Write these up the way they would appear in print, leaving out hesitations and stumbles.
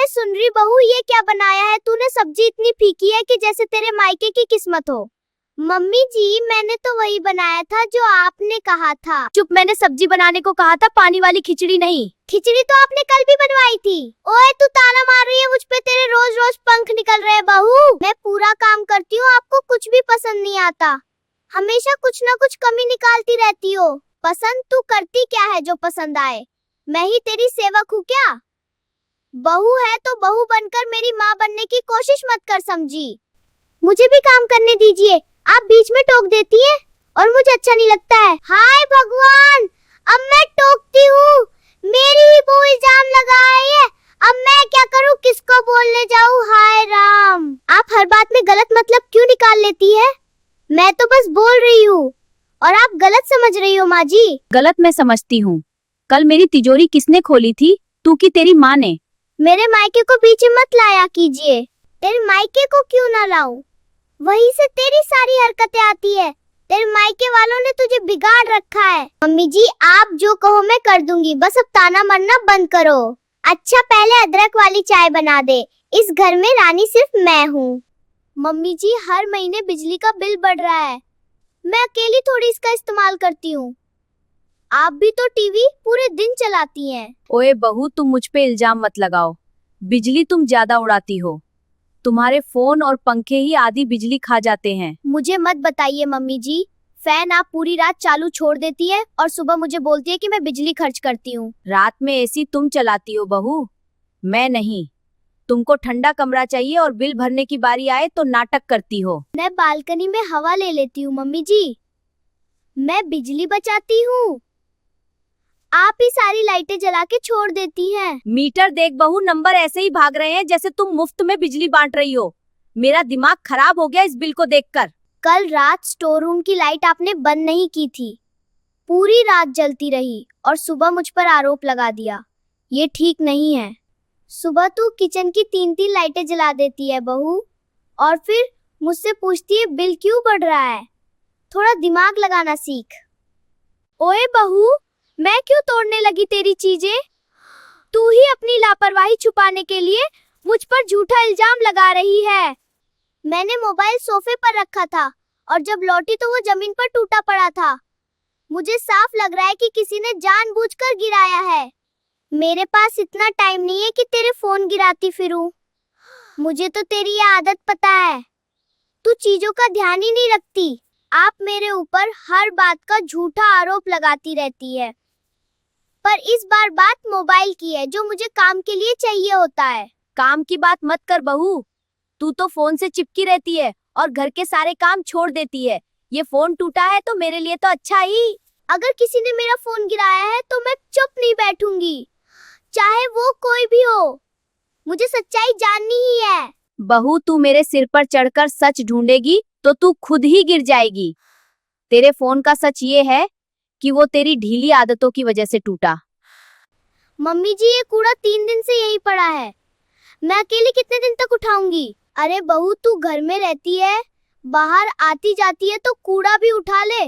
सुन रही बहू, ये क्या बनाया है तूने? सब्जी इतनी फीकी है कि जैसे तेरे मायके की किस्मत हो। मम्मी जी, मैंने तो वही बनाया था जो आपने कहा था। चुप, मैंने सब्जी बनाने को कहा था, पानी वाली खिचड़ी नहीं। खिचड़ी तो आपने कल भी बनवाई थी। ओए, तू ताना मार रही है मुझ पे, तेरे रोज रोज पंख निकल रहे हैं बहू। मैं पूरा काम करती हूँ, आपको कुछ भी पसंद नहीं आता। हमेशा कुछ ना कुछ कमी निकालती रहती हो। पसंद तू करती क्या है जो पसंद आए? मैं ही तेरी सेवक हूँ क्या? बहू है तो बहू बनकर मेरी माँ बनने की कोशिश मत कर, समझी? मुझे भी काम करने दीजिए, आप बीच में टोक देती हैं और मुझे अच्छा नहीं लगता है। हाय भगवान, अब मैं टोकती हूँ, मेरी ही वो इल्जाम लगा है। अब मैं क्या करूँ, किसको बोलने जाऊँ? हाय राम, आप हर बात में गलत मतलब क्यों निकाल लेती है? मैं तो बस बोल रही हूँ और आप गलत समझ रही हो माँ जी। गलत मैं समझती हूँ। कल मेरी तिजोरी किसने खोली थी, तू की तेरी माँ ने? मेरे मायके को बीच में मत लाया कीजिए। तेरे मायके को क्यों ना लाऊं? वहीं से तेरी सारी हरकतें आती है। तेरे मायके वालों ने तुझे बिगाड़ रखा है। मम्मी जी, आप जो कहो मैं कर दूंगी, बस अब ताना मारना बंद करो। अच्छा, पहले अदरक वाली चाय बना दे, इस घर में रानी सिर्फ मैं हूँ। मम्मी जी, हर महीने बिजली का बिल बढ़ रहा है, मैं अकेली थोड़ी इसका इस्तेमाल करती हूँ। आप भी तो टीवी पूरे दिन चलाती हैं। ओए बहू, तुम मुझ पे इल्जाम मत लगाओ। बिजली तुम ज्यादा उड़ाती हो। तुम्हारे फोन और पंखे ही आधी बिजली खा जाते हैं। मुझे मत बताइए मम्मी जी, फैन आप पूरी रात चालू छोड़ देती है और सुबह मुझे बोलती है कि मैं बिजली खर्च करती हूँ। रात में एसी तुम चलाती हो बहू, मैं नहीं। तुमको ठंडा कमरा चाहिए और बिल भरने की बारी आए तो नाटक करती हो। मैं बालकनी में हवा ले लेती हूँ मम्मी जी, मैं बिजली बचाती हूँ। आप ही सारी लाइटें जला के छोड़ देती हैं। मीटर देख बहू, नंबर ऐसे ही भाग रहे हैं जैसे तुम मुफ्त में बिजली बांट रही हो। मेरा दिमाग खराब हो गया इस बिल को देखकर। कल रात स्टोर रूम की लाइट आपने बंद नहीं की थी, पूरी रात जलती रही और सुबह मुझ पर आरोप लगा दिया। ये ठीक नहीं है। सुबह तू किचन की 3-3 लाइटें जला देती है बहू, और फिर मुझसे पूछती है बिल क्यों बढ़ रहा है। थोड़ा दिमाग लगाना सीख। ओए बहू, मैं क्यों तोड़ने लगी तेरी चीजें? तू ही अपनी लापरवाही छुपाने के लिए मुझ पर झूठा इल्जाम लगा रही है। मैंने मोबाइल सोफे पर रखा था और जब लौटी तो वो जमीन पर टूटा पड़ा था। मुझे साफ लग रहा है कि किसी ने जानबूझकर गिराया है। मेरे पास इतना टाइम नहीं है कि तेरे फोन गिराती फिरूं। मुझे तो तेरी ये आदत पता है, तू चीजों का ध्यान ही नहीं रखती। आप मेरे ऊपर हर बात का झूठा आरोप लगाती रहती है, पर इस बार बात मोबाइल की है जो मुझे काम के लिए चाहिए होता है। काम की बात मत कर बहू, तू तो फोन से चिपकी रहती है और घर के सारे काम छोड़ देती है। ये फोन टूटा है तो मेरे लिए तो अच्छा ही। अगर किसी ने मेरा फोन गिराया है तो मैं चुप नहीं बैठूंगी, चाहे वो कोई भी हो। मुझे सच्चाई जाननी ही है। बहू, तू मेरे सिर पर चढ़कर सच ढूंढेगी तो तू खुद ही गिर जाएगी। तेरे फोन का सच ये है कि वो तेरी ढीली आदतों की वजह से टूटा। मम्मी जी, ये कूड़ा 3 दिन से यही पड़ा है, मैं अकेली कितने दिन तक उठाऊंगी? अरे बहू, तू घर में रहती है, बाहर आती जाती है तो कूड़ा भी उठा ले।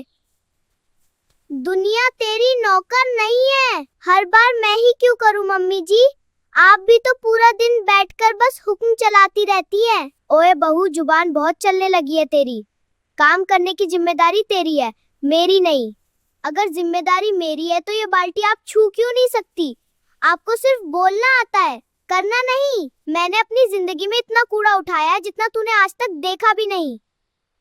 दुनिया तेरी नौकर नहीं है, हर बार मैं ही क्यों करूं मम्मी जी? आप भी तो पूरा दिन बैठकर बस हुक्म चलाती रहती है। ओए बहू, जुबान बहुत चलने लगी है तेरी। काम करने की जिम्मेदारी तेरी है, मेरी नहीं। अगर जिम्मेदारी मेरी है तो ये बाल्टी आप छू क्यों नहीं सकती? आपको सिर्फ बोलना आता है, करना नहीं। मैंने अपनी जिंदगी में इतना कूड़ा उठाया है जितना तूने आज तक देखा भी नहीं।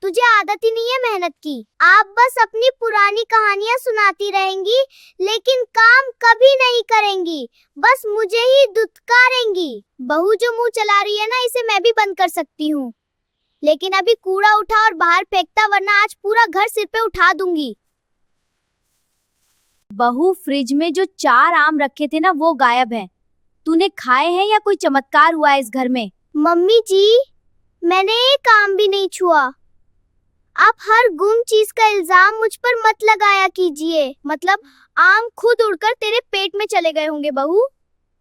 तुझे आदत ही नहीं है मेहनत की। आप बस अपनी पुरानी कहानियां सुनाती रहेंगी, लेकिन काम कभी नहीं करेंगी, बस मुझे ही दुत्कारेंगी। बहू जो मुंह चला रही है ना, इसे मैं भी बंद कर सकती हूँ, लेकिन अभी कूड़ा उठा और बाहर फेंकता, वरना आज पूरा घर सिर पे उठा दूंगी। बहू, फ्रिज में जो 4 आम रखे थे ना, वो गायब हैं। तूने खाए हैं या कोई चमत्कार हुआ है इस घर में? मम्मी जी, मैंने एक आम भी नहीं छुआ। आप हर गुम चीज का इल्जाम मुझ पर मत लगाया कीजिए। मतलब आम खुद उड़कर तेरे पेट में चले गए होंगे बहू।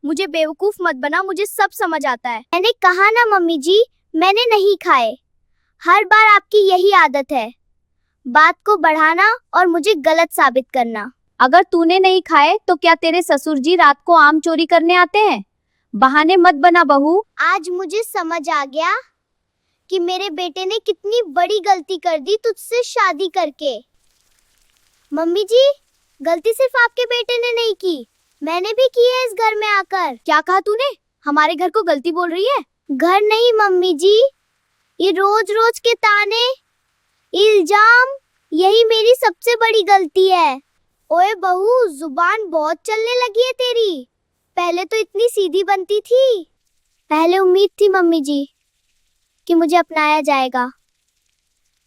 मुझे बेवकूफ मत बना, मुझे सब समझ आता है। मैंने कहा ना मम्मी जी, मैंने नहीं खाए। हर बार आपकी यही आदत है, बात को बढ़ाना और मुझे गलत साबित करना। अगर तूने नहीं खाए तो क्या तेरे ससुर जी रात को आम चोरी करने आते हैं? बहाने मत बना बहू। आज मुझे समझ आ गया कि मेरे बेटे ने कितनी बड़ी गलती कर दी तुझसे शादी करके। मम्मी जी, गलती सिर्फ आपके बेटे ने नहीं की, मैंने भी की है इस घर में आकर। क्या कहा तूने? हमारे घर को गलती बोल रही है? घर नहीं मम्मी जी, ये रोज रोज के ताने, इल्जाम, यही मेरी सबसे बड़ी गलती है। ओए बहू, जुबान बहुत चलने लगी है तेरी। पहले तो इतनी सीधी बनती थी। पहले उम्मीद थी मम्मी जी कि मुझे अपनाया जाएगा,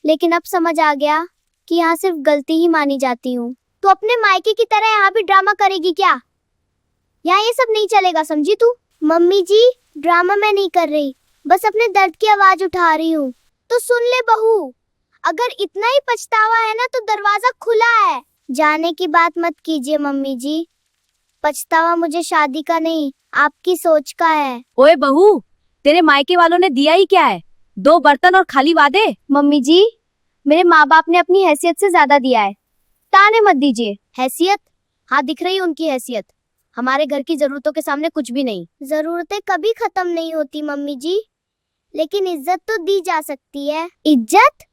लेकिन अब समझ आ गया कि यहाँ सिर्फ गलती ही मानी जाती हूँ। तो अपने मायके की तरह यहाँ भी ड्रामा करेगी क्या? यहाँ ये सब नहीं चलेगा, समझी तू? मम्मी जी, ड्रामा मैं नहीं कर रही, बस अपने दर्द की आवाज उठा रही हूँ। तो सुन ले बहू, अगर इतना ही पछतावा है ना तो दरवाजा खुला है। जाने की बात मत कीजिए मम्मी जी, पछतावा मुझे शादी का नहीं, आपकी सोच का है। ओए बहू, तेरे मायके वालों ने दिया ही क्या है? 2 बर्तन और खाली वादे। मम्मी जी, मेरे माँ बाप ने अपनी हैसियत से ज्यादा दिया है, ताने मत दीजिए। हैसियत? हाँ, दिख रही उनकी हैसियत। हमारे घर की जरूरतों के सामने कुछ भी नहीं। जरूरतें कभी खत्म नहीं होती मम्मी जी, लेकिन इज्जत तो दी जा सकती है। इज्जत?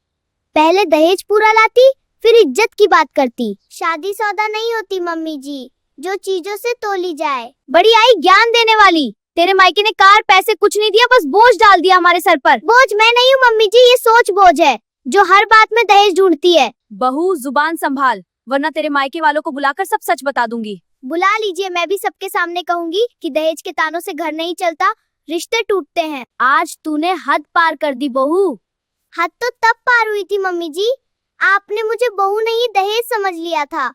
पहले दहेज पूरा लाती, फिर इज्जत की बात करती। शादी सौदा नहीं होती मम्मी जी, जो चीजों से तोली जाए। बड़ी आई ज्ञान देने वाली। तेरे मायके ने कार पैसे कुछ नहीं दिया, बस बोझ डाल दिया हमारे सर पर। बोझ मैं नहीं हूँ मम्मी जी, ये सोच बोझ है जो हर बात में दहेज ढूंढती है। बहू, जुबान संभाल, वरना तेरे मायके वालों को बुलाकर सब सच बता दूंगी। बुला लीजिए, मैं भी सबके सामने कहूंगी कि दहेज के तानों से घर नहीं चलता, रिश्ते टूटते हैं। आज तूने हद पार कर दी बहू। हद तो तब पार हुई थी मम्मी जी, आपने मुझे बहू नहीं दहेज समझ लिया था।